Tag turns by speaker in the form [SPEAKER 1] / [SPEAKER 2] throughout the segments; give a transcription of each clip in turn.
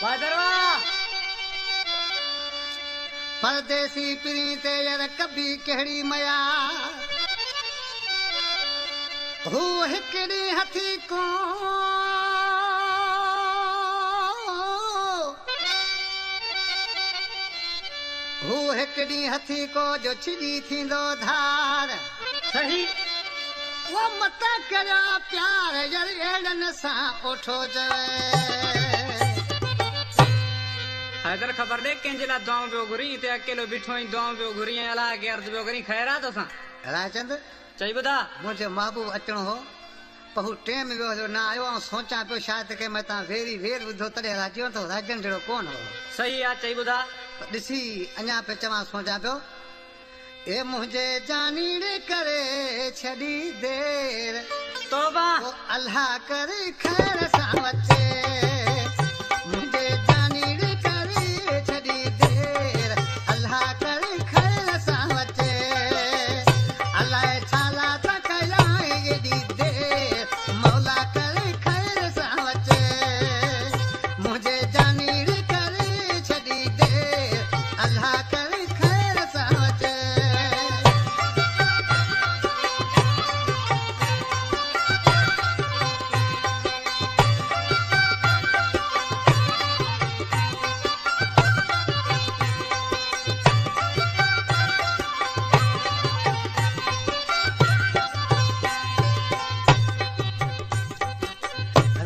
[SPEAKER 1] वादरवा
[SPEAKER 2] परदेसी पिरी ते यार कभी कहिड़ी मया हू हिकिड़ी हथी को हू हिकिड़ी हथी को जो छिजी थींदो धार
[SPEAKER 1] सही
[SPEAKER 2] वो मत करिया प्यार यार एड़न सां उठो जवे
[SPEAKER 1] हैदर खबर दे कंहिंजे दुआऊं पियो घुरी ते अकेलो बीठो ई दुआऊं पियो घुरी ऐं अलाह के अर्ज़ पियो करी ख़ैर आहे तोसां
[SPEAKER 2] रायचंद
[SPEAKER 1] चई ॿुधा
[SPEAKER 2] मुझे महबूब अचणो हो बहु टेम वियो हलियो न आयो ऐं सोचां पियो शायदि के मैं तव्हां वेरी वेर ॿुधो तॾहिं राजी वठो राजन जहिड़ो कोन हो
[SPEAKER 1] सही आहे चई ॿुधा
[SPEAKER 2] ॾिसी अञा पियो चवां सोचां पियो ए मुंहिंजे जानीड़ करे छॾी देर
[SPEAKER 1] तौबा
[SPEAKER 2] ओ अल्लाह करे ख़ैर सां अचे मुंहिंजे जानीड़ करे छॾी देर अल्लाह करे ख़ैर सां अचे अलाए छाला त कयाई एॾी देर मौला करे ख़ैर सां अचे मुंहिंजे जानीड़ करे छॾी देर अल्लाह करे ख़ैर सां अचे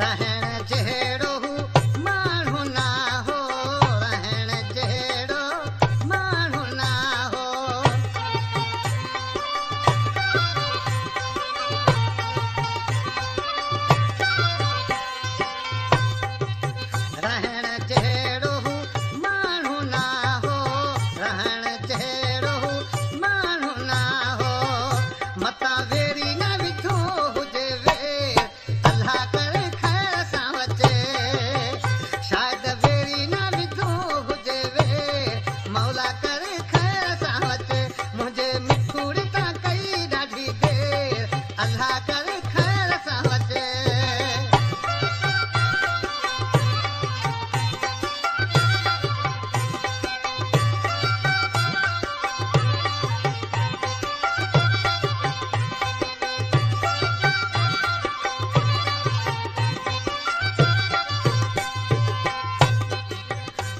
[SPEAKER 2] रहण जहिड़ो माण्हू ना हो रहण जहिड़ो माण्हू ना हो रहण जहिड़ो माण्हू ना हो रहण जहिड़ो माण्हू ना हो मतां वेरी न विधो हुजे वेर अल्लाह करे ख़ैर सां अचे शायदि वेरी न विधो हुजे वेर मौला करे ख़ैर सां अचे मुंहिंजे मिठूड़ी तां कई ॾाढी देर अल्लाह करे ख़ैर सां अचे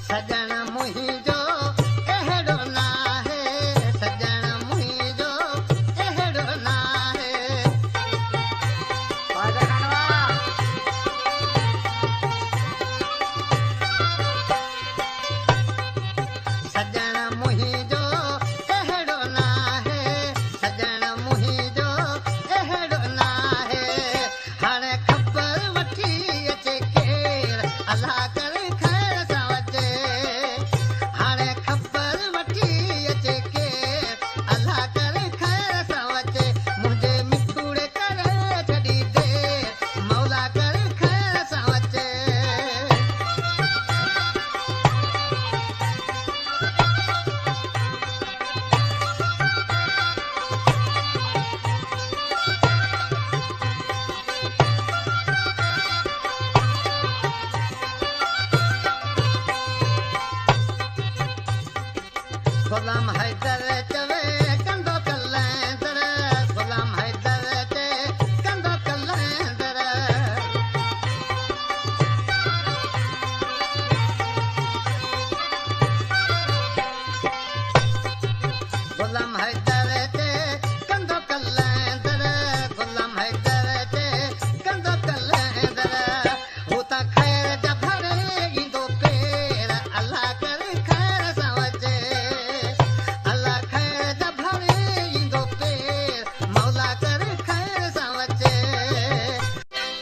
[SPEAKER 2] सजण मुंहिंजो अहिड़ो नाहे सजण मुंहिंजो अहिड़ो नाहे
[SPEAKER 1] वादर खंडवा
[SPEAKER 2] सजण मुंहिंजो अहिड़ो नाहे सजण मुंहिंजो अहिड़ो नाहे हाणे ख़बर वठी अचे केर अल्लाह करे ख़ैर सां अचे हाणे ख़बर वठी अचे केर अल्लाह करे ख़ैर सां अचे मुंहिंजे मिठूड़े करे छॾी देर मौला करे ख़ैर सां अचे गुलाम हैदर